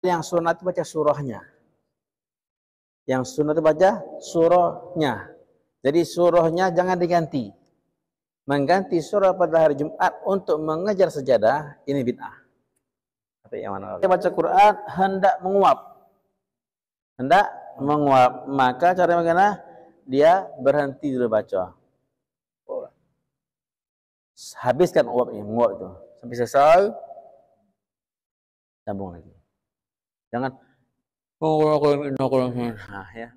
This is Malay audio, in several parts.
Yang sunat baca surahnya. Yang sunat baca surahnya. Jadi surahnya jangan diganti. Mengganti surah pada hari Jumat untuk mengejar sajadah, ini bid'ah. Tapi yang mana? Dia baca Quran hendak menguap. Hendak menguap. Maka cara bagaimana? Dia berhenti dulu baca. Habiskan uapnya, menguap itu. Sampai selesai, sambung lagi. Jangan nah, ya.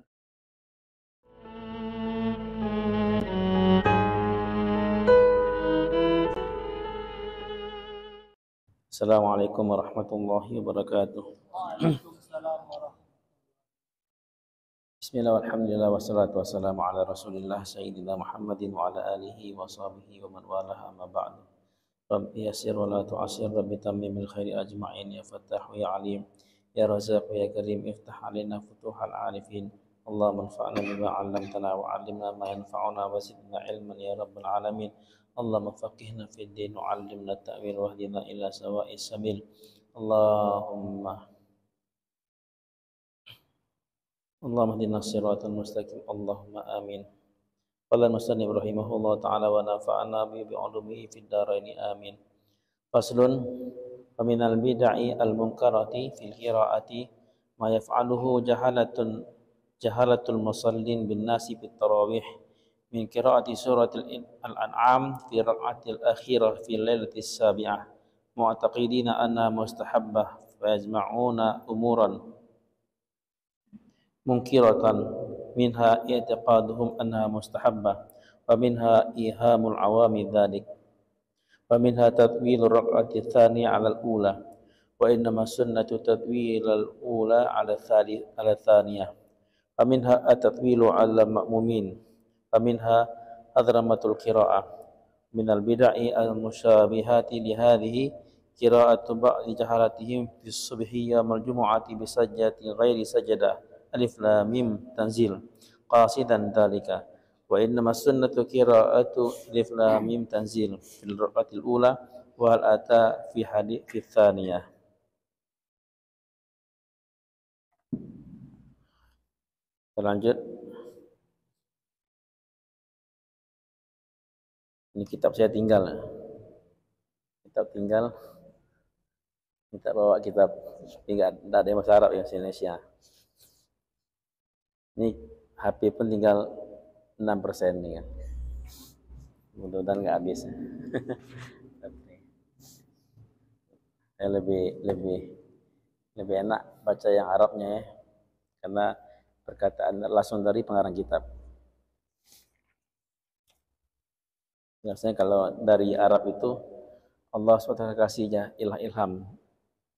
Assalamualaikum warahmatullahi wabarakatuh. Bismillah walhamdulillah wassalatu wassalamu ala rasulillah sayyidina Muhammadin wa ala alihi wa sahbihi wa man walah amma ba'du. Rabbi yassir wa la tu'assir, Rabbi tammimil khairi ajma'in, ya Fattahu ya Alim, ya Razaq ya Karim, iftah alaina futuhal arifin. Allahumma anfa'na bima 'allamtana wa 'allimna ma yanfa'una wa zidna ilman ya rabbal alamin. Allahumma faqihna fid din wa 'allimna at-ta'wil wahdina ila sawa'is sabil. Allahumma hdina as-siratal mustaqim. Allahumma amin. Qala al-musannif rahimahullah ta'ala wa nafa'ana bi ulumihi fid dharain amin. Faslun wa minal bid'i al-munkarati fil qira'ati ma yaf'aluhu jahalatul musallin bin nasi fit tarawih min qira'ati suratil al-an'am fi rak'atil akhirah fi lailatis sabi'ah mu'taqidina anna mustahabbah fa yajma'una umuran munkiratan minha i'tiqaduhum anha mustahabbah wa minha ihamul awami dzalik wa minha tatwilur rak'ati tsaniyah 'ala al-ula wa innama sunnatu tatwilul ula 'ala tsaniyah wa minha at-tatwilu 'ala ma'mumin wa minha hadramatul qira'ah minal bid'i al-musyabihati li hadhihi qira'atu ba'di jahalatihim fi subhiyyah wal jumu'ati bi sajjati ghairi sajadah alif lam mim tanzil qasidan dalika wa innama sunnatu qira'atu alif lam mim tanzil fil rak'atil ula wa hal ata fi hadits fi tsaniyah. Lanjut. Ini kitab saya tinggal. Minta bawa kitab. Tidak ada yang bahasa Arab yang Indonesia. Ini HP pun tinggal 6% nih kan. Mudah-mudahan nggak habis. Saya lebih enak baca yang Arabnya ya, karena perkataan langsung dari pengarang kitab. Biasanya kalau dari Arab itu Allah SWT kasihnya ilham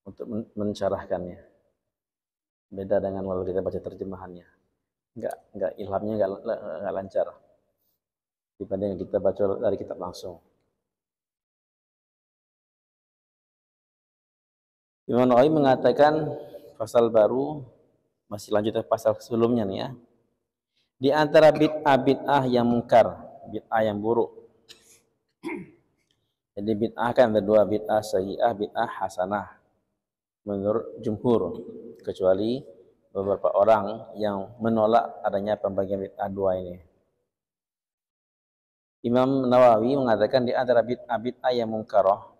untuk mensyarahkannya. Beda dengan kalau kita baca terjemahannya. Enggak ilhamnya enggak lancar dibanding kita baca dari kitab langsung. Imam Nawawi mengatakan pasal baru, masih lanjut pasal sebelumnya nih ya. Di antara bid'ah yang mungkar, bid'ah yang buruk. Jadi bid'ah kan ada dua, bid'ah sayyi'ah, bid'ah hasanah. Menurut jumhur, kecuali beberapa orang yang menolak adanya pembagian bid'ah dua ini. Imam Nawawi mengatakan di antara bid'ah yang mungkarah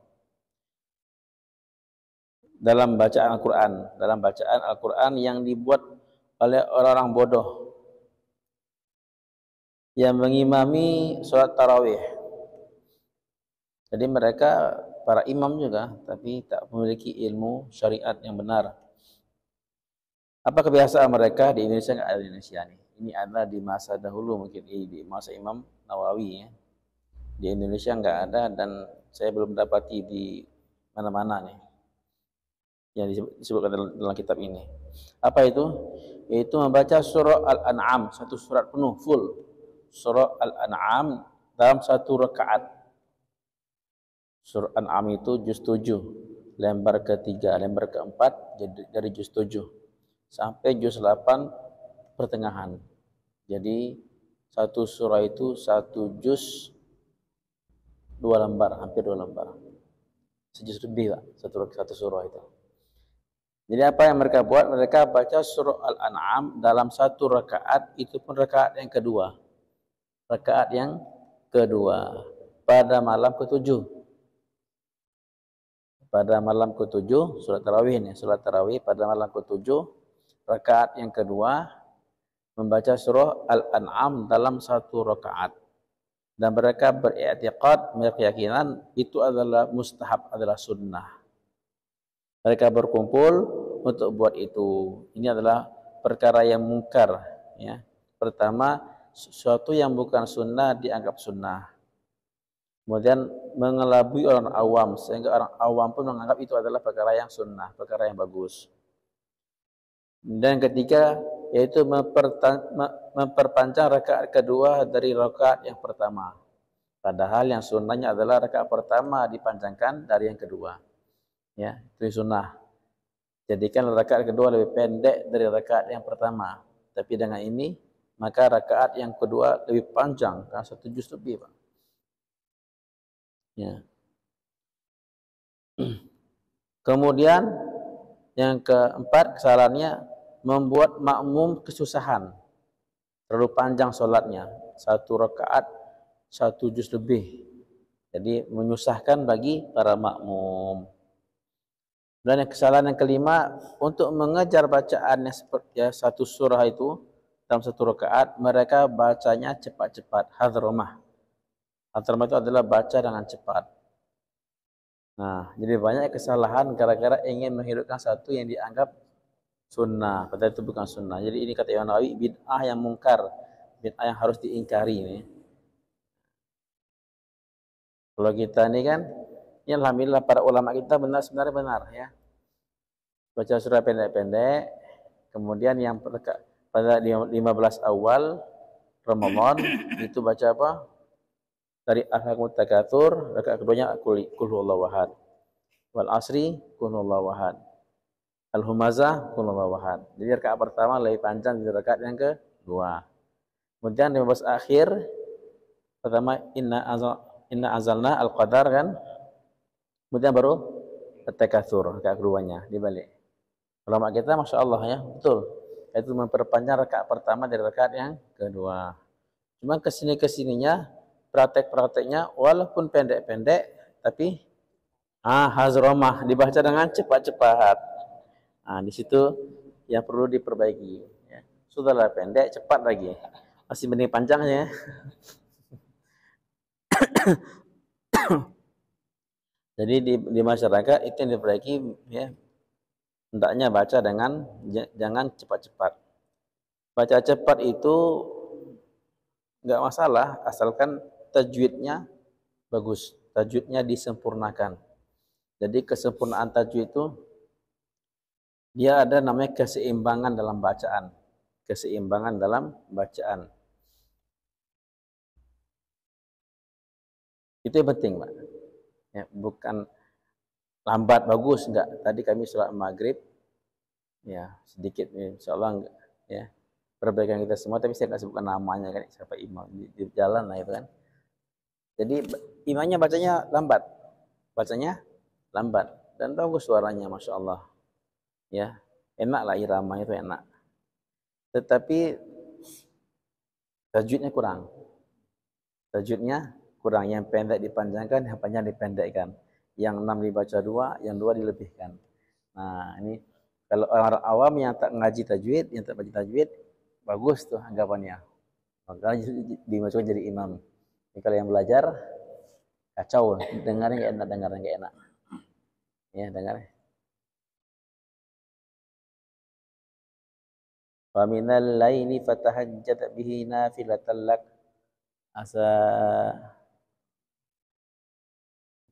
dalam bacaan Al-Quran yang dibuat oleh orang-orang bodoh yang mengimami sholat tarawih. Jadi mereka para imam juga, tapi tak memiliki ilmu syariat yang benar. Apa kebiasaan mereka di Indonesia? Nggak ada di Indonesia nih. Ini adalah di masa dahulu, mungkin di masa Imam Nawawi ya. Di Indonesia nggak ada, dan saya belum dapati di mana-mana nih yang disebutkan dalam kitab ini. Apa itu? Yaitu membaca surah Al-An'am, satu surat penuh full. Surah Al-An'am dalam satu rakaat. Surah Al-An'am itu juz 7, lembar ketiga, lembar keempat dari juz 7 sampai juz 8 pertengahan. Jadi satu surah itu satu juz 2 lembar, hampir 2 lembar. Sejuz lebih Pak, satu surah itu. Jadi apa yang mereka buat? Mereka baca surah Al-An'am dalam satu rakaat, itu pun rakaat yang kedua. Rakaat yang kedua pada malam ketujuh. Pada malam ketujuh, surat tarawih ini, surat tarawih pada malam ketujuh, rakaat yang kedua membaca surah Al-An'am dalam satu rakaat. Dan mereka beriktikad, berkeyakinan itu adalah mustahab, adalah sunnah. Mereka berkumpul untuk buat itu. Ini adalah perkara yang mungkar. Ya. Pertama, sesuatu yang bukan sunnah dianggap sunnah. Kemudian mengelabui orang awam, sehingga orang awam pun menganggap itu adalah perkara yang sunnah, perkara yang bagus. Dan ketiga, yaitu memperpanjang rakaat kedua dari rakaat yang pertama. Padahal yang sunnahnya adalah rakaat pertama dipanjangkan dari yang kedua. Ya, itu sunnah. Jadikan rakaat kedua lebih pendek dari rakaat yang pertama. Tapi dengan ini, maka rakaat yang kedua lebih panjang, karena 1 juz lebih, Pak. Ya. Kemudian yang keempat, kesalahannya membuat makmum kesusahan. Terlalu panjang solatnya, 1 rakaat 1 juz lebih. Jadi menyusahkan bagi para makmum. Dan yang kesalahan yang kelima, untuk mengejar bacaan yang seperti satu surah itu dalam 1 rakaat, mereka bacanya cepat-cepat, hadromah. Hadromah itu adalah baca dengan cepat. Nah, jadi banyak kesalahan gara-gara ingin menghidupkan satu yang dianggap sunnah, padahal itu bukan sunnah. Jadi ini kata Imam Nawawi, bid'ah yang mungkar, bid'ah yang harus diingkari ini. Kalau kita ini kan, ya alhamdulillah para ulama kita sebenarnya benar ya. Baca surah pendek-pendek, kemudian yang pada 15 awal Ramadan itu baca apa? Dari Al-Hakumut Takatsur, rakaat keduanya Qul huwallahu ahad. Wal asri Qul huwallahu ahad. Al-Humazah Qul huwallahu ahad. Jadi rakaat pertama lebih panjang dari rakaat yang kedua. Kemudian 15 akhir pertama inna azalna al-qadar kan. Kemudian baru At-Takatsur, rakaat keduanya dibalik. Ulama kita Masya Allah ya, betul. Itu memperpanjang rakaat pertama dari rakaat yang kedua. Cuma kesininya praktek-prakteknya walaupun pendek-pendek, tapi hazromah dibaca dengan cepat-cepat. Di situ yang perlu diperbaiki. Ya. Sudahlah pendek, cepat lagi. Masih mending panjangnya. Jadi di masyarakat itu yang diperbaiki ya. Hendaknya baca dengan jangan cepat-cepat. Baca cepat itu enggak masalah asalkan tajwidnya bagus, tajwidnya disempurnakan. Jadi kesempurnaan tajwid itu dia ada namanya keseimbangan dalam bacaan. Keseimbangan dalam bacaan. Itu yang penting, Pak. Ya, bukan lambat bagus enggak. Tadi kami sholat maghrib ya sedikit insyaallah enggak ya. Perbaikan kita semua, tapi saya enggak sebutkan namanya kan, siapa imam di jalan lah itu kan. Jadi imamnya bacanya lambat. Bacanya lambat dan bagus suaranya Masya Allah. Ya, enak lah iramanya itu enak. Tetapi tajwidnya kurang. Tajwidnya kurang, yang pendek dipanjangkan, yang panjang dipendekkan. Yang 6 dibaca 2, yang 2 dilebihkan. Nah, ini kalau orang awam yang tak ngaji tajwid, yang tak baca tajwid, bagus tuh anggapannya. Maka dimasukkan jadi imam. Jadi kalau yang belajar, kacau. Dengarnya nggak enak, dengarnya nggak enak. Ya, dengar. Wa minal laili fatahajjat bihi nafilatan lak. Asa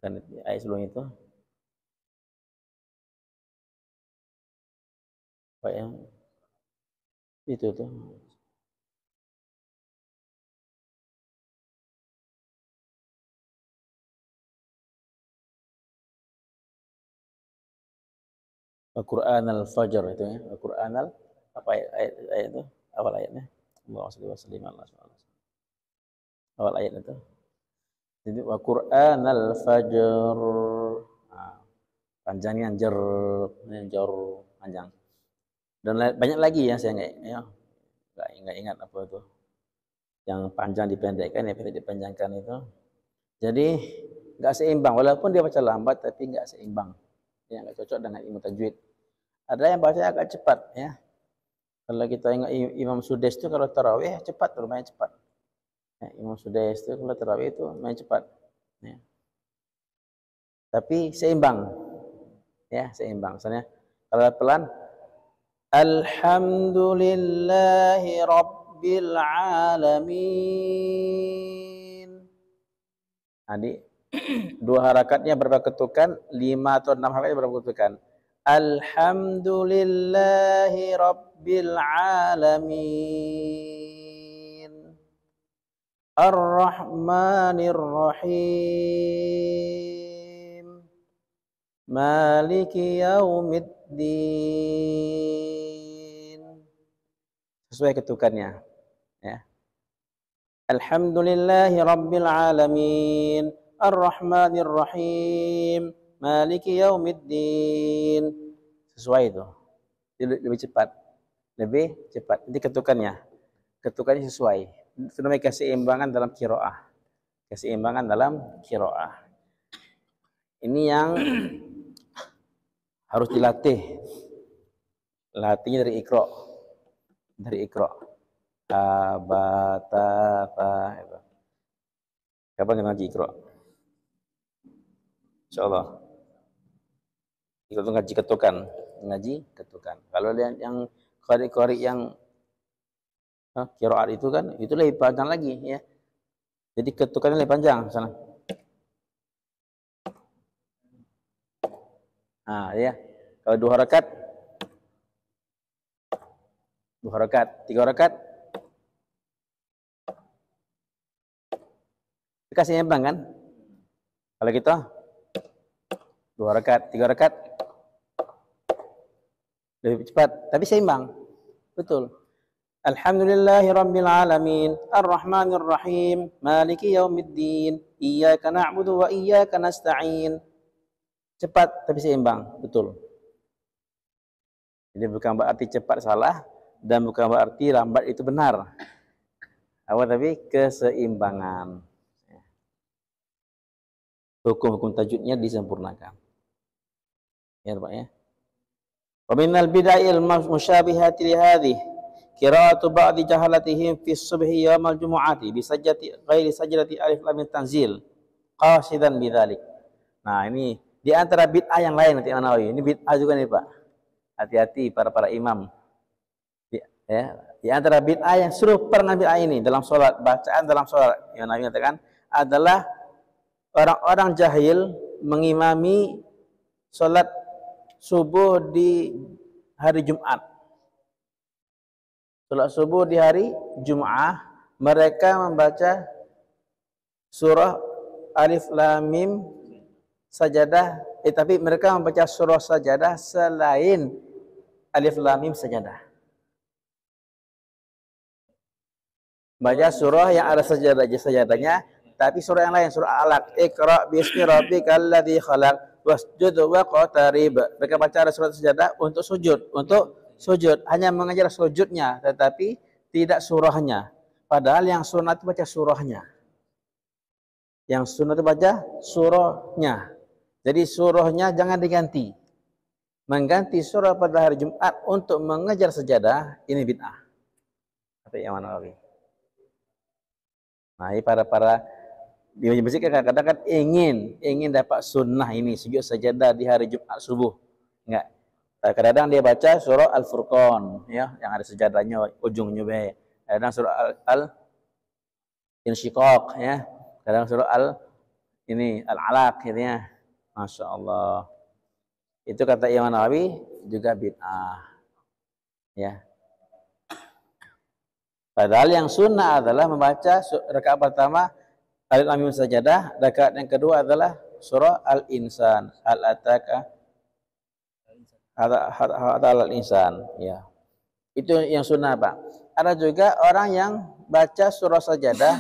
kan ayat sebelum itu. Apa yang itu tuh? Al-Qur'an al-Fajr itu ya. Al-Qur'an apa ayat itu? Awal ayatnya. Allahumma shalli wa sallim ala Rasulillah. Awal ayat itu. Jadi wa Qur'an al-Fajr. Panjangnya jar. panjang. Dan banyak lagi yang saya nggak ingat apa itu. Yang panjang dipendekkan, ya pendek dipanjangkan itu. Jadi nggak seimbang, walaupun dia baca lambat tapi nggak seimbang. Ya, nggak cocok dengan ilmu tajwid. Ada yang baca agak cepat, ya. Kalau kita ingat Imam Sudais itu kalau tarawih cepat, lumayan cepat. Ya, Imam Sudais itu kalau tarawih itu lumayan cepat. Ya. Tapi seimbang, ya seimbang. Misalnya kalau pelan, Alhamdulillahi Rabbil Alamin. Adik, 2 harakatnya berapa ketukan? 5 atau 6 harakatnya berapa ketukan? Alhamdulillahi Rabbil Alamin. Ar-Rahmanir Rahim. Maliki Yaumiddin. Sesuai ketukannya. Ya. Alhamdulillahi Rabbil Alamin. Ar-Rahmanir Rahim. Maliki Yaumiddin. Sesuai itu. Lebih cepat. Lebih cepat. Ini ketukannya. Ketukannya sesuai. Itu namanya keseimbangan dalam qiraah. Keseimbangan dalam qiraah. Ini yang harus dilatih. Latihnya dari Iqra. Dari Iqra. Abatata. Kapan kita ngaji Iqra? Insyaallah. Kita tuh ngaji ketukan. Ngaji ketukan. Kalau yang qari-qari yang qiraat itu kan, itu lebih panjang lagi, ya. Jadi ketukannya lebih panjang sana. Nah, ya. Kalau 2 harakat, 2 harakat, 3 harakat, kasih seimbang kan? Kalau kita 2 harakat, 3 harakat, lebih cepat, tapi seimbang. Betul. Alhamdulillahi Rabbil Alamin. Ar-Rahmanir Rahim. Maliki Yaumiddin. Iyyaka na'budu wa iyyaka nasta'in. Cepat tapi seimbang. Betul. Jadi bukan berarti cepat salah dan bukan berarti lambat itu benar. Tapi keseimbangan. Hukum-hukum tajwidnya disempurnakan. Ya, Pak, ya. Wa minal bid'il musyabihati li hadhihi qira'atu ba'di jahalatihim fi subhi yaumal jumu'ati bi sajjati ghairi sajjati alif lam tanzil qasidan bidzalik. Nah, ini di antara bid'ah yang lain nanti Nawawi. Ini bid'ah juga nih, Pak. Hati-hati para imam. Ya, di antara bid'ah yang serupa dengan bid'ah ini dalam salat, bacaan dalam salat yang Nabi katakan adalah orang-orang jahil mengimami salat subuh di hari Jumat. Salat subuh di hari Jumat, mereka membaca surah Alif Lam Mim Sajadah, tapi mereka membaca surah Sajadah selain Alif Lam Mim Sajadah. Baca surah yang ada sajadahnya, tapi surah yang lain, surah Alaq, Iqra bismi rabbikal ladzi khalaq wasjud waqtarib. Mereka baca ada surat sajadah untuk sujud, hanya mengajar sujudnya tetapi tidak surahnya. Padahal yang sunat itu baca surahnya. Yang sunat itu baca surahnya. Jadi surahnya jangan diganti. Mengganti surah pada hari Jumat untuk mengajar sajadah ini bid'ah. Kata Imam Nawawi. Nah, ini para di masjid kadang-kadang kan ingin dapat sunnah ini sujud sajadah di hari Jumat subuh. Enggak. Kadang-kadang dia baca surah Al-Furqan, ya, yang ada sajadahnya ujungnya be. Kadang surah Al-Insyiqaq, ya. Kadang surah Al-Alaq gitu ya. Masya Allah. Itu kata Imam Nawawi juga bid'ah. Ya. Padahal yang sunnah adalah membaca rakaat pertama Alif Lam Mim Sajadah, rakaat yang kedua adalah surah Al-Insan, Al-Ataka Al-Insan, ya. Itu yang sunnah, Pak. Ada juga orang yang baca surah Sajadah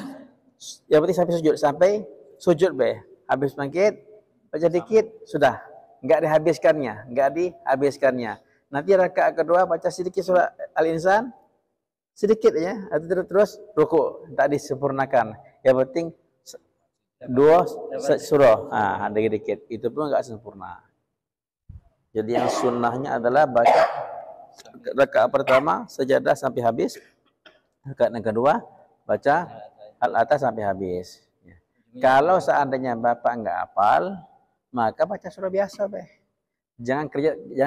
yang penting sampai sujud be. Habis bangkit, baca dikit sudah, enggak dihabiskannya. Nanti rakaat kedua baca sedikit surah Al-Insan, sedikit ya, terus rukuk, tak disempurnakan. Yang penting dua surah, dikit-dikit. Itu pun enggak sempurna. Jadi yang sunnahnya adalah baca rakaat pertama sajadah sampai habis, rakaat yang kedua baca Al-Atas sampai habis. Ya. Kalau seandainya Bapak enggak hafal, maka baca surah biasa, Jangan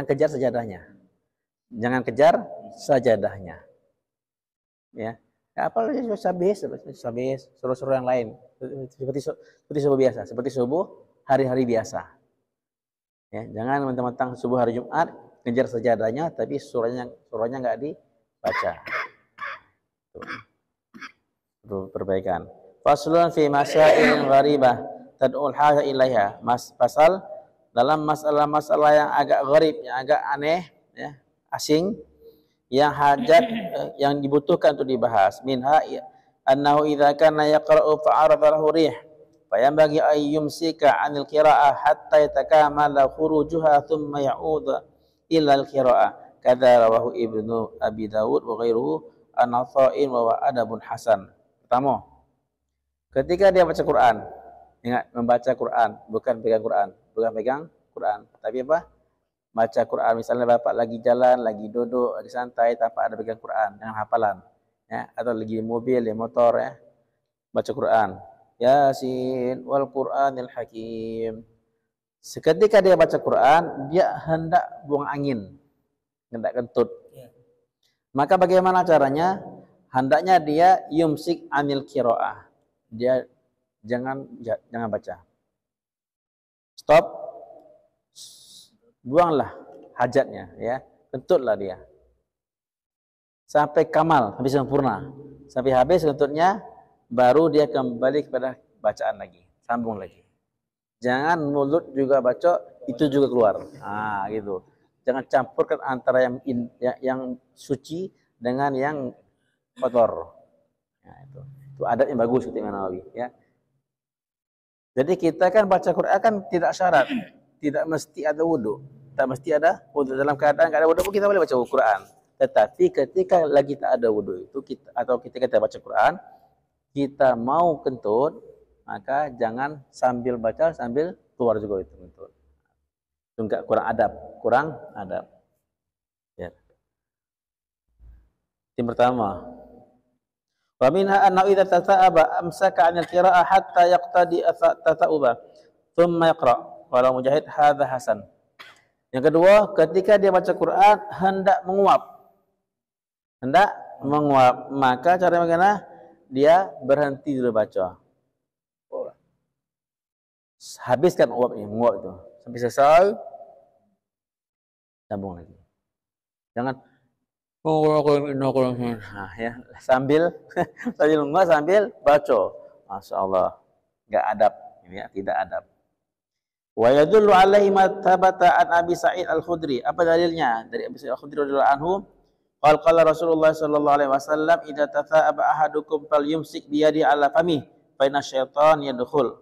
kejar sajadahnya. Jangan kejar sajadahnya. Ya. Apa habis suruh-suruh yang lain seperti subuh biasa, seperti subuh hari-hari biasa. Ya, jangan mentang-mentang subuh hari Jumat kejar sajadahnya tapi surahnya enggak dibaca. Itu perbaikan. Faslun fi masail gharibah tad'ul haja ilaiha. Pasal dalam masalah-masalah yang agak gharib, yang agak aneh, ya, asing, yang hajat yang dibutuhkan untuk dibahas. Minha annahu idza kana yaqra'u fa'arada lahu rih fa yanbaghi an yumsika 'anil qira'ah hatta yatakamala khurujuha thumma ya'ud ila al-qira'ah. Kadza rawahu Ibnu Abi Dawud wa ghairuhu an-Natha'in wa adabun hasan. Pertama, ketika dia baca Quran, ingat membaca Quran, bukan pegang Quran, tapi apa? Baca Quran. Misalnya Bapak lagi jalan, lagi duduk, lagi santai tanpa ada pegang Quran dengan hafalan, ya, atau lagi di mobil, di motor, ya, baca Quran. Yasin wal Qur'anil Hakim. Seketika dia baca Quran, dia hendak buang angin, hendak kentut. Maka bagaimana caranya? Hendaknya dia yumsik anil qiraah. Dia jangan baca. Stop. Buanglah hajatnya, ya. Kentutlah dia. Sampai kamal, habis sempurna. Sampai habis kentutnya, baru dia kembali kepada bacaan lagi. Sambung lagi. Jangan mulut juga baca, itu juga keluar. Gitu. Jangan campurkan antara yang suci dengan yang kotor. Nah, itu adab yang bagus ketika Nawawi, ya. Jadi kita kan baca Quran kan tidak syarat, tidak mesti ada wudu, tak mesti ada wudu. Dalam keadaan enggak ada wudu pun kita boleh baca Quran. Tetapi ketika lagi tak ada wudu itu ketika kita baca Quran, kita mau kentut, maka jangan sambil baca sambil keluar juga itu kentut. Itu enggak, kurang adab. Ya. Yang pertama, wa minha anna idza tata'aba amsaka 'anil qira'ah hatta yaqtadi tata'uba thumma yaqra'. Qala Mujahid hadza hasan. Yang kedua, ketika dia baca Quran hendak menguap, maka cara bagaimana? Dia berhenti dulu baca. Habiskan menguap itu sampai selesai, sambung lagi. Jangan ya, sambil menguap sambil baca. Masya Allah, enggak adab, ini ya, tidak adab. Wa yadullu alaihi ma thabata an Abi Sa'id Al-Khudri. Apa dalilnya? Dari Abi Sa'id Al-Khudri radhiyallahu anhu, qala Rasulullah sallallahu alaihi wasallam, idza tatha'aba ahadukum falyumsik bi yadi ala famih fa inna syaitan yadkhul.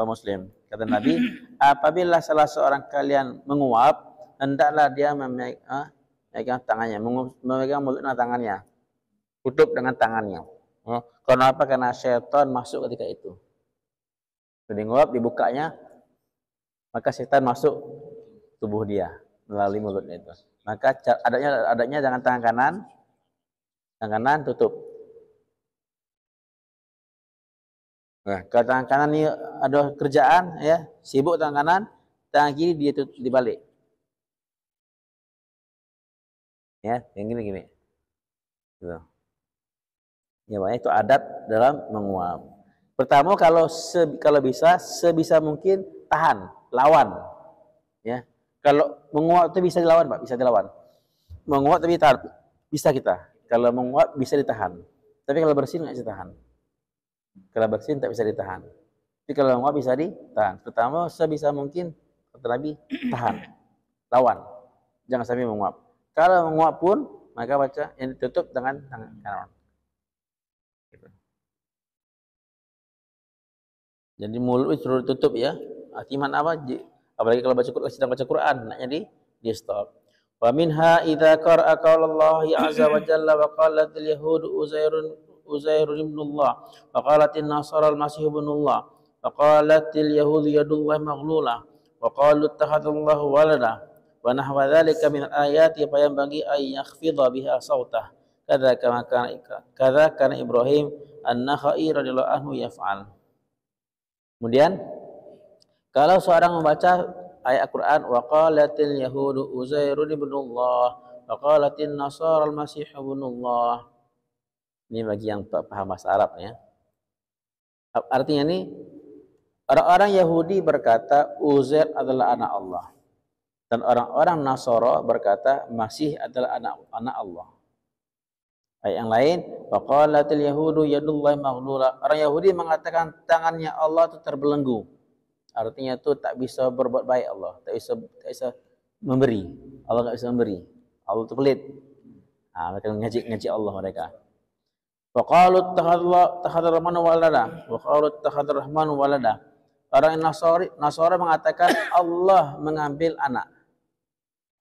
Muslim. Kata Nabi, apabila salah seorang kalian menguap, hendaklah dia memegang tangannya, memegang mulutnya tangannya, tutup dengan tangannya. Kenapa? Karena syaitan masuk ketika itu. Jadi nguap dibukanya, maka syaitan masuk tubuh dia melalui mulutnya itu. Maka adanya jangan tangan kanan tutup. Nah, kalau tangan kanan ini ada kerjaan, ya, sibuk tangan kanan, tangan kiri dia tutup dibalik. Ya, yang gini. Gitu. Ya, makanya itu adab dalam menguap. Pertama, kalau bisa sebisa mungkin tahan, lawan. Ya. Kalau menguap itu bisa dilawan, Pak, bisa dilawan. Menguap tapi tahan, bisa kita. Kalau menguap bisa ditahan. Tapi kalau bersin enggak bisa tahan. Kalau bersin tak bisa ditahan. Tapi kalau menguap bisa ditahan. Pertama, sebisa mungkin kata Nabi, tahan, lawan. Jangan sampai menguap. Kalau menguap pun, maka baca yang ditutup dengan tangan kanan. Gitu. Jadi mulut suruh tutup, ya. Akiman apa? Apalagi kalau sedang baca Quran, naknya di stop. Wa minha idza qara'a qaula Allah azza wa jalla wa qalat al-yahud Uzairun ibnullah wa qalat an-nasara al-masih ibnullah wa qalat al-yahud yadullah maghlula wa qalu ittakhadallahu walada wa nahwa dzalika min al-ayati fa yanbaghi ay yakhfidha biha sautah kadza kana Ibrahim an-Nakhai radhiyallahu anhu yaf'al. Kemudian kalau seorang membaca ayat Al-Qur'an wa qalatil yahudu Uzairun ibnullah wa qalatin nasara al-masih ibnullah, ini bagi yang tak paham bahasa Arab ya. Artinya ini orang-orang Yahudi berkata Uzair adalah anak Allah dan orang-orang Nasara berkata Masih adalah anak Allah. Ayat yang lain waqalatil yahudu yadullahi maghlula, orang Yahudi mengatakan tangannya Allah itu terbelenggu. Artinya itu tak bisa berbuat baik Allah, tak bisa memberi. Allah tak bisa memberi. Allah itu pelit. Mereka ngaji Allah mereka. Wa qalu ittakhadar rahmanu walada. Wa qalu ittakhadar rahmanu walada. Orang Nasara mengatakan Allah mengambil anak.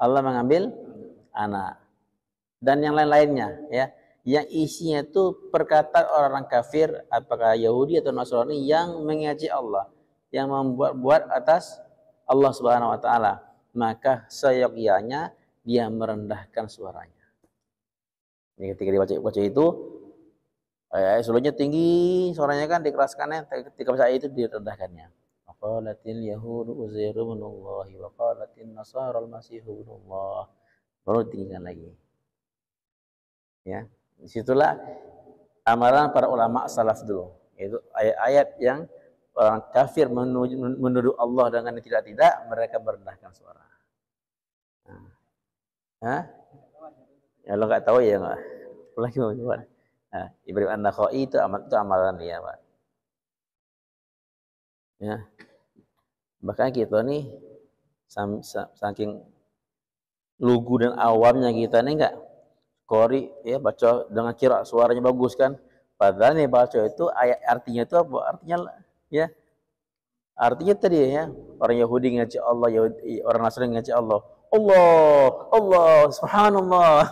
Allah mengambil anak. Dan yang lain-lainnya ya. Yang isinya itu perkataan orang kafir apakah Yahudi atau Nasrani yang mengaji Allah, yang membuat atas Allah Subhanahu wa taala, maka seyogyanya dia merendahkan suaranya. Ini ketika dibaca itu sebelumnya tinggi suaranya kan dikeraskannya, ketika baca itu direndahkannya. Waqalatil yahudu Uzairu ibnullah wa qalatin nasara al-masih ibnullah, baru tinggikan lagi. Ya, disitulah amalan para ulama salaf dulu. Itu ayat-ayat yang orang kafir menuduh Allah dengan tidak mereka merendahkan suara. Ya lo nggak tahu ya nggak? Lagi mau coba. Ibrahim an-Nakhai itu amalan dia, Pak. Ya. Bahkan kita nih saking lugu dan awamnya kita nih nggak qori ya baca dengan kira suaranya bagus kan. Padahal nih baca itu ayat artinya itu apa? Artinya ya. Artinya tadi ya, orang Yahudi ngaji Allah, orang Nasrani ngaji Allah. Allah, subhanallah.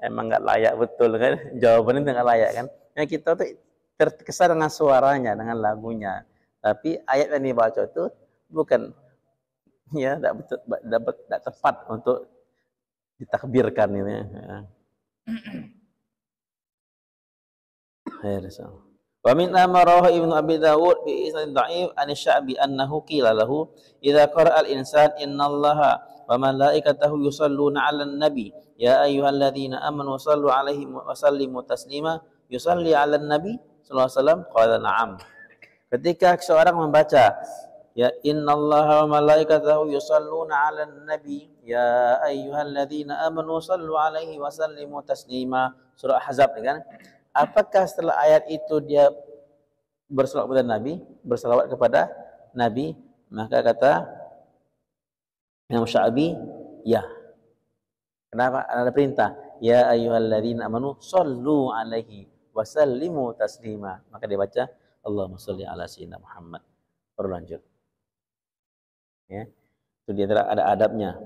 Emang nggak layak betul kan? Jawabannya nggak layak kan? Nah, kita tuh terkesan dengan suaranya, dengan lagunya. Tapi ayat yang dibaca itu bukan ya, tidak tepat untuk ditakbirkan ini. Wa min amarahu Ibnu Abi Dawud bi isnad dha'if an Sya'bi annahu qila lahu idza qara'a al-insan innallaha wa malaikatahu yusalluna 'alan nabi ya ayyuhalladzina amanu sallu 'alaihi wa sallimu taslima yusalli 'alan nabi sallallahu alaihi wasallam qala na'am. Ketika seorang membaca ya innallaha wa malaikatahu yusalluna 'alan nabi ya ayyuhalladzina amanu sallu 'alaihi wa sallimu taslima, surah Ahzab kan. Apakah setelah ayat itu dia bersalawat kepada Nabi? Maka kata Imam Sya'bi, ya. Kenapa? Ada perintah. Ya ayyuhalladzina amanu sallu alaihi wa sallimu taslima. Maka dia baca Allahumma shalli ala sayyidina Muhammad. Baru lanjut. Ya. Itu dia ada adabnya.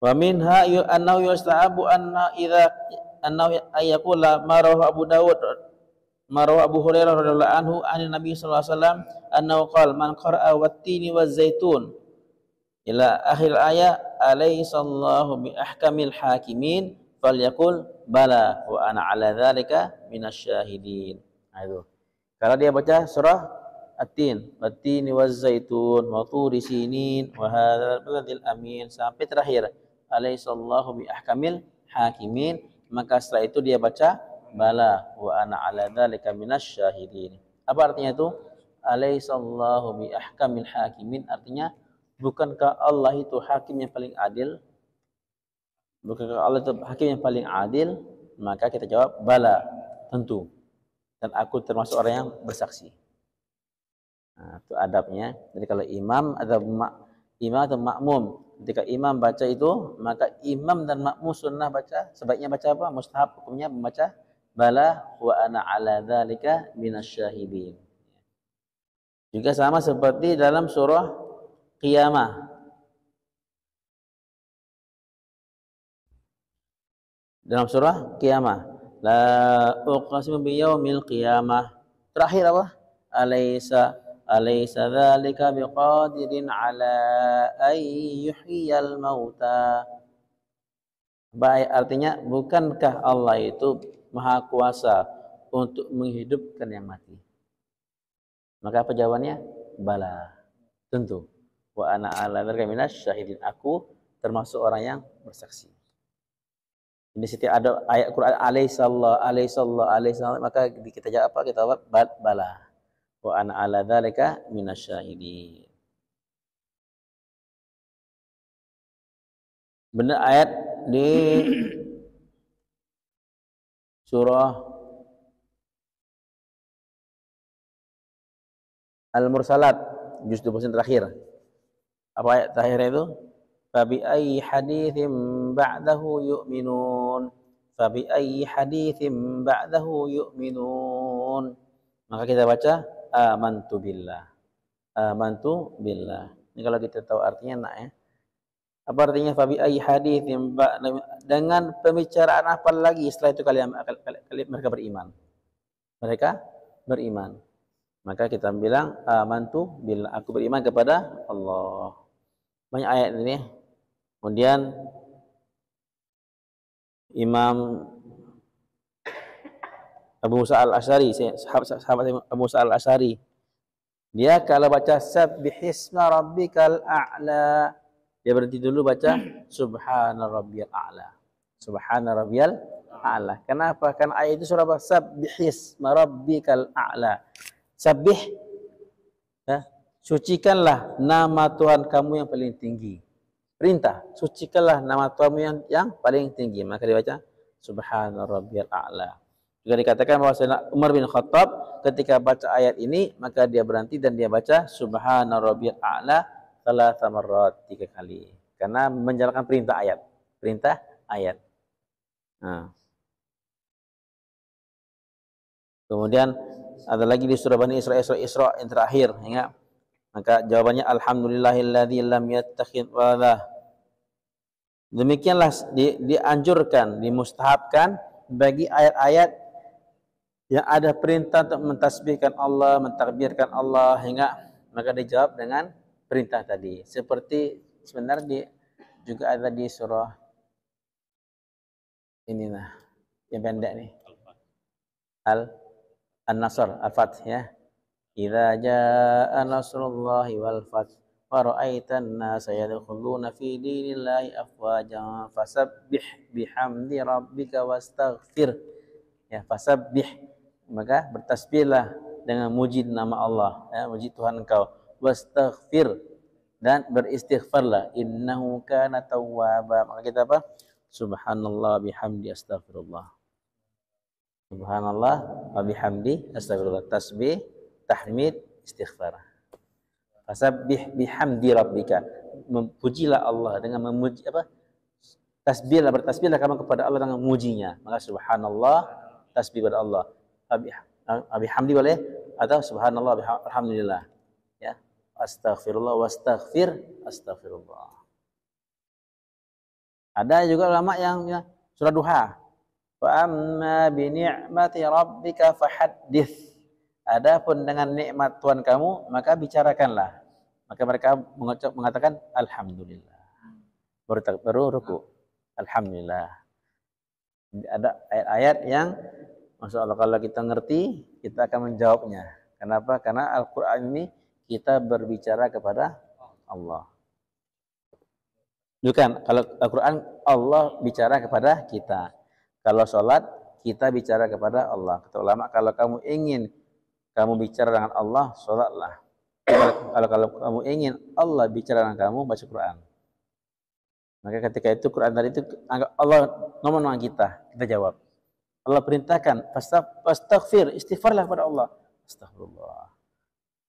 Wa minha annahu yustahabu anna idza annahu ayyakula marahu Abu Dawud marahu Abu Hurairah radhiyallahu anhu an Nabi sallallahu alaihi wasallam annahu qala man qara'a wat-tini waz-zaitun ila akhir ayat alaysallahu bi ahkamil hakimin falyaqul bala wa ana ala dzalika minasyahidin. Itu kalau dia baca surah At-Tin wat-tini waz-zaitun wa turi sinin wa hadzal baladil amin sampai terakhir alaysallahu bi ahkamil hakimin, maka setelah itu dia baca bala wa ana ala dzalika minasyahidin. Apa artinya itu? Alaysallahu bi ahkamil hakimin, artinya bukankah Allah itu hakim yang paling adil? Bukankah Allah itu hakim yang paling adil? Maka kita jawab bala, tentu. Dan aku termasuk orang yang bersaksi. Nah, itu adabnya. Jadi kalau imam atau makmum, ketika imam baca itu, maka imam dan makmum sunnah baca, sebaiknya baca apa? Mustahab hukumnya membaca bala wa ana ala dzalika minasyahidin. Juga sama seperti dalam surah Qiyamah. dalam surah Qiyamah. La uqsimu biyaumil qiyamah. Terakhir apa? Alaysa dzalika biqadirin ala ay yuhyiyal mauta. Baik, artinya bukankah Allah itu maha kuasa untuk menghidupkan yang mati? Maka apa jawabannya? Bala. Tentu. Wa ana ala dzalika minasyahidin. Aku termasuk orang yang bersaksi. Ini setiap ada ayat Quran alaihissallah, maka kita jawab apa? Kita jawab bala. Wa ana ala dzalika minasyahidin. Benar ayat di surah Al-Mursalat juz 20 terakhir. Apa ayat terakhir itu? Fabi ayyi haditsim ba'dahu yu'minun. Fabi ayyi haditsim ba'dahu yu'minun. Maka kita baca amantu billah. Amantu billah. Ini kalau kita tahu artinya nak ya. Apa artinya fabi ayyi haditsim dengan pembicaraan apa lagi setelah itu kalian mereka beriman. Mereka beriman. Maka kita bilang amantu billah, aku beriman kepada Allah. Banyak ayat ini. Kemudian Imam Abu Musa al-Asy'ari, sahabat Abu Musa al-Asy'ari, dia kalau baca sabbihisma rabbikal a'la, dia berhenti dulu baca subhana rabbiyal a'la. Subhana rabbiyal a'la. Kenapa? Karena ayat itu surah apa? Sabbihisma rabbikal a'la. Sabbih, ya, sucikanlah nama Tuhan kamu yang paling tinggi. Perintah, sucikanlah nama Tuhanmu yang paling tinggi. Maka dibaca subhana rabbiyal a'la. Juga dikatakan bahwa Umar bin Khattab ketika baca ayat ini, maka dia berhenti dan dia baca subhana rabbiyal a'la 3 marrat, 3 kali. Karena menjalankan perintah ayat. Perintah ayat. Nah. Kemudian ada lagi di surah Bani Isra yang terakhir, ingat. Maka jawabannya alhamdulillahilladzi lam yattakhidh walada. Demikianlah dianjurkan, dimustahabkan bagi ayat-ayat yang ada perintah untuk mentasbihkan Allah, mentakbirkan Allah, hingga maka dijawab dengan perintah tadi. Seperti sebenarnya juga ada di surah inilah yang pendek nih. An-Nasr, Al-Fath ya. Idza jaa nasrullahi wal fath wa ra'aitan nasa yadkhuluna fi dinillahi afwajan fasabbih bihamdi rabbika wastaghfir. Ya, fasabbih, maka bertasbihlah dengan muji nama Allah, ya, muji Tuhan engkau. Wastaghfir, dan beristighfarlah, innahu kana tawwaba. Maka kita apa? Subhanallah bihamdi astaghfirullah. Subhanallah wa bihamdi astaghfirullah. Tasbih, tahmid, istighfar. Fasabbih bihamdi rabbika. Memujilah Allah dengan memuji apa? Tasbihlah, bertasbihlah kamu kepada Allah dengan memujinya. Maka subhanallah, tasbih kepada Allah. Bihamdi boleh atau subhanallah alhamdulillah. Ya. Astaghfirullah wastaghfir astaghfirullah. Ada juga ulama yang ya, surah Duha. Wa amma bi ni'mati rabbika fahaddits. Adapun dengan nikmat Tuhan kamu, maka bicarakanlah. Maka mereka mengatakan alhamdulillah. Baru ruku. Alhamdulillah. Ada ayat-ayat yang Masya Allah kalau kita ngerti, kita akan menjawabnya. Kenapa? Karena Al-Quran ini kita berbicara kepada Allah. Bukan, kalau Al-Quran Allah bicara kepada kita. Kalau sholat, kita bicara kepada Allah. Kata ulama, kalau kamu ingin kamu bicara dengan Allah, sholatlah. Kalau kamu ingin Allah bicara dengan kamu, baca Quran. Maka ketika itu Quran tadi itu Allah ngomong kita jawab. Allah perintahkan, fastaghfir, istighfarlah kepada Allah. Astagfirullah.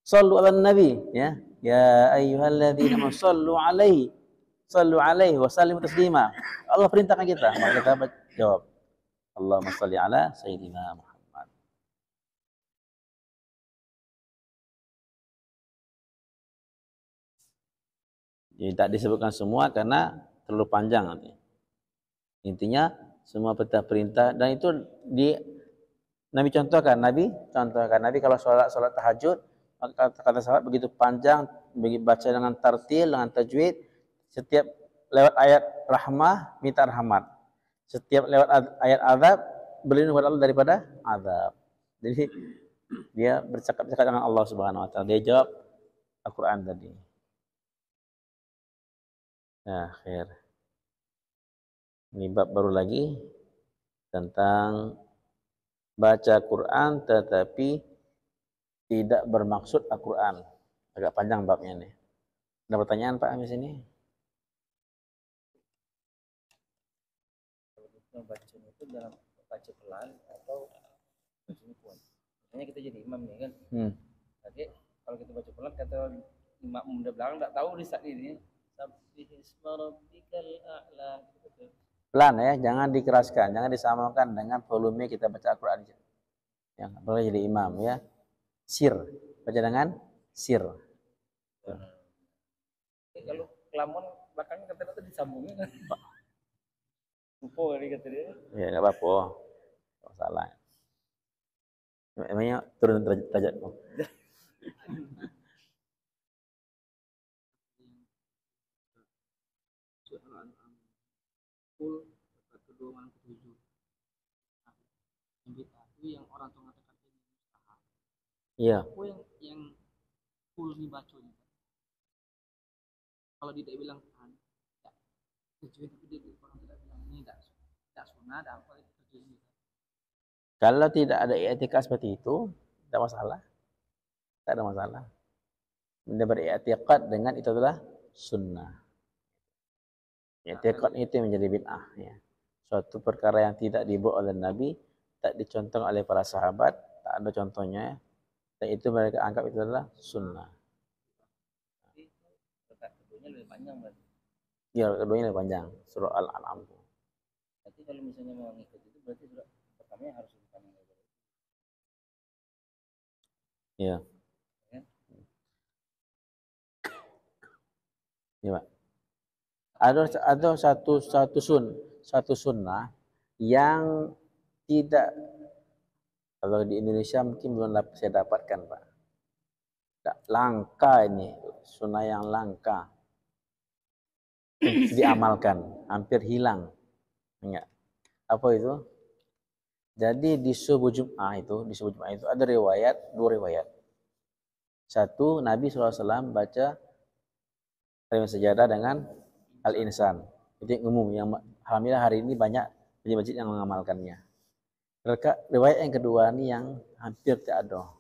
Sallu ala nabi, ya. Ya ayyuhalladzina amanu sallu alaihi wa sallimu taslima. Allah perintahkan kita, maka kita jawab. Allahumma shalli ala sayyidina Muhammad. Jadi tak disebutkan semua karena terlalu panjang nanti. Intinya semua perintah-perintah, dan itu Nabi contohkan Nabi kalau sholat tahajud, maka kata sahabat begitu panjang, baca dengan tartil, dengan tajwid, setiap lewat ayat rahmah minta rahmat, setiap lewat ayat azab berlindung kepada Allah daripada azab. Jadi dia bercakap-cakap dengan Allah Subhanahu wa taala. Dia jawab Al-Qur'an tadi. Nah, akhir. Ini bab baru lagi tentang baca Quran tetapi tidak bermaksud Al-Quran. Agak panjang babnya nih. Ada pertanyaan Pak di sini? Baca itu dalam baca pelan atau baca pun. Misalnya kita jadi imam nih kan. Jadi kalau kita baca pelan kata imam muda belakang enggak tahu di saat ini Sabbihisma rabbikal a'la. Pelan ya, jangan dikeraskan, jangan disamakan dengan volume kita baca Al-Quran. Yang boleh jadi imam ya. Sir, baca dengan sir. Kalau kelamun belakangnya kata-kata disambungnya kan. Lupa kali kata dia. Ya nggak apa-apa, nggak salah. Emangnya turun derajat. Full kedua malam ketujuh. Itu yang orang tua mengatakan ini mustahab. Iya. Aku yang full nih bacanya. Kalau tidak bilang tidak tujuh tapi dia orang tidak bilang ini tidak sunnah ada apa itu tujuh. Kalau tidak ada i'tikad seperti itu, tidak masalah. Tidak ada masalah. Dia beriktikad dengan itu adalah sunnah. I'tikad itu yang menjadi bid'ah ya. Suatu perkara yang tidak dibawa oleh Nabi, tak dicontoh oleh para sahabat, tak ada contohnya, dan itu mereka anggap itu adalah sunnah. Tapi keduanya lebih panjang berarti. Ya, keduanya lebih panjang, surah Al-An'am. Berarti kalau misalnya mau ngikut itu berarti surah pertamanya harus lebih panjang dari itu. Iya. Iya, Pak. Ada satu sunnah yang tidak, kalau di Indonesia mungkin belum saya dapatkan Pak. Langka ini, sunnah yang langka diamalkan, hampir hilang. Enggak. Apa itu? Jadi di subuh Jum'ah itu ada dua riwayat. Satu, Nabi SAW baca kalimat sejadah dengan Al-Insan. Itu yang umum, yang alhamdulillah hari ini banyak masjid-masjid yang mengamalkannya. Riwayat yang kedua ini yang hampir tidak ada.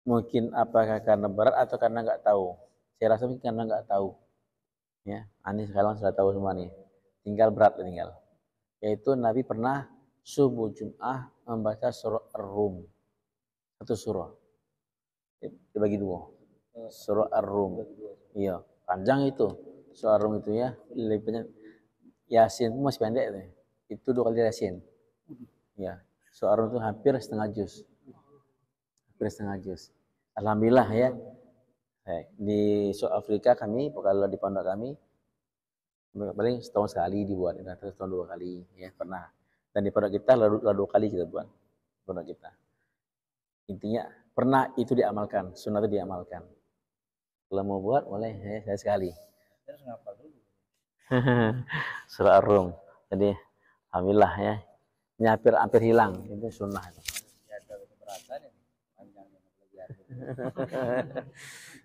Mungkin apakah karena berat atau karena nggak tahu. Saya rasa mungkin karena nggak tahu. Ya, ini sekarang sudah tahu semua nih. Tinggal berat tinggal. Yaitu Nabi pernah subuh Jum'ah membaca surah Ar-Rum. Satu surah. Dibagi dua. Surah Ar-Rum. Iya, panjang itu. Surah Ar-Rum itu ya. Lebih banyak. Yasin itu masih pendek itu. Itu 2 kali Yasin. Ya, surah Ar-Rum itu hampir setengah juz. Alhamdulillah ya. Di South Afrika kami, kalau di pondok kami, paling setahun sekali dibuat, atau setahun 2 kali ya pernah. Dan di pondok kita lalu 2 kali kita buat pondok kita. Intinya pernah itu diamalkan, sunnah itu diamalkan. Kalau mau buat boleh ya, saya sekali. Terus ngapa dulu? Surah Ar-Rum. Jadi alhamdulillah ya. Ini hampir hilang, itu sunnah. Ya ada keberatan ya panjangnya belajar.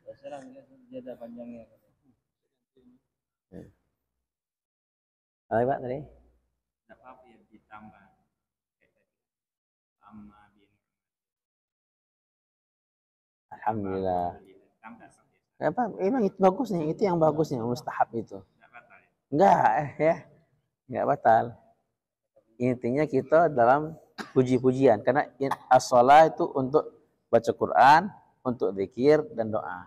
Terus sekarang dia ada panjangnya. Apa Pak tadi? Tidak apa-apa ya ditambah. Sama Alhamdulillah. Apa? Emang itu bagusnya, itu yang bagusnya, mustahab itu. Enggak ya, enggak batal. Intinya kita dalam puji-pujian, karena as-shalah itu untuk baca Quran, untuk zikir dan doa.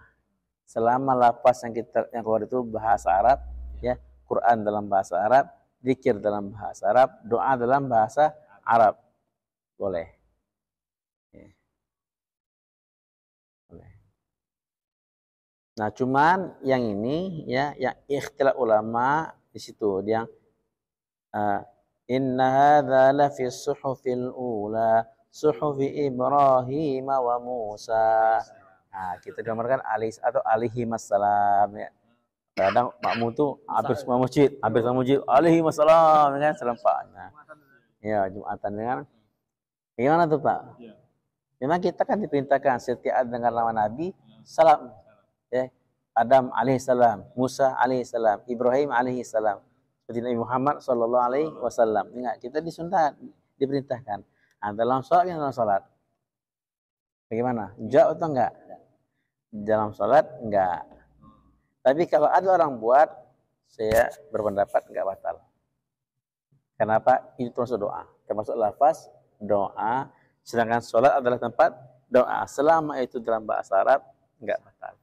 Selama lafaz yang keluar itu bahasa Arab, ya, Quran dalam bahasa Arab, zikir dalam bahasa Arab, doa dalam bahasa Arab, boleh. Ya. Boleh. Nah, cuman yang ini ya, yang ikhtilaf ulama di situ, yang Inna hadza la fi suhufil ula, suhufi Ibrahim wa Musa. Nah, kita gambarkan alaihi wassalam ya. Kadang makmum tuh habis semua masjid, alaihi wassalam kan serempaknya. Ya, Jumatan dengan gimana tuh Pak? Memang kita kan diperintahkan setiap dengar nama Nabi, salam. Ya. Adam alaihissalam, Musa alaihissalam, Ibrahim alaihissalam. Seperti Nabi Muhammad sallallahu alaihi wasallam. Ingat, kita disunat, diperintahkan. Nah, dalam sholat, bagaimana? Jawab atau enggak? Dalam sholat enggak. Tapi kalau ada orang buat, saya berpendapat enggak batal. Kenapa? Itu termasuk doa. Termasuk lafaz doa. Sedangkan sholat adalah tempat doa. Selama itu dalam bahasa Arab, enggak batal.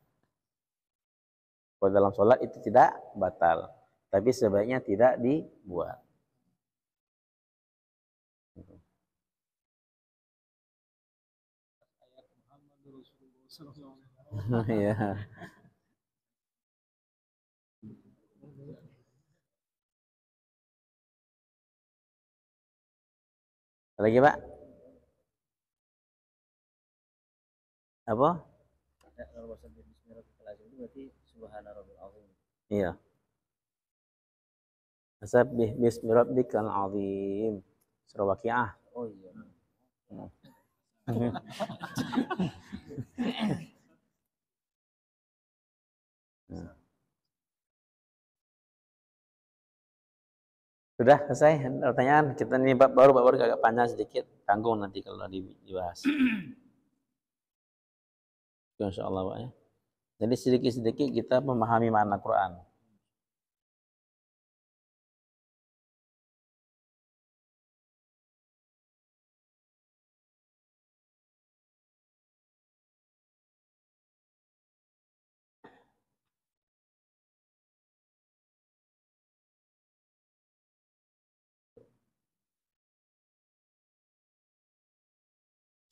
Kalau dalam sholat itu tidak batal. Tapi sebaiknya tidak dibuat. Ya. Lagi Pak? Apa? Kalau bahasa Bismillahirrahmanirrahim itu berarti Subhana Rabbil Azim. Iya. Sabbih bismi rabbikal azim. Surah Waqiah. Oh iya. Sudah selesai pertanyaan. Kita ini baru agak panjang sedikit. Tanggung nanti kalau dibahas. Insya Allah Pak ya. Jadi sedikit-sedikit kita memahami makna Quran.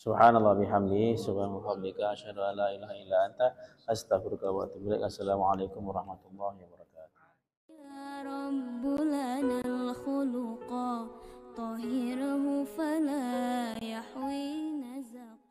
Subhanallah bihamdihi, subhanallah bihamdika, asyhadu an la ilaha illa anta, astaghfiruka wa atubu ilaik. Assalamualaikum warahmatullahi wabarakatuh. Ya Rabbulana al-khuluqa tahhirhu fala yahwi nazaq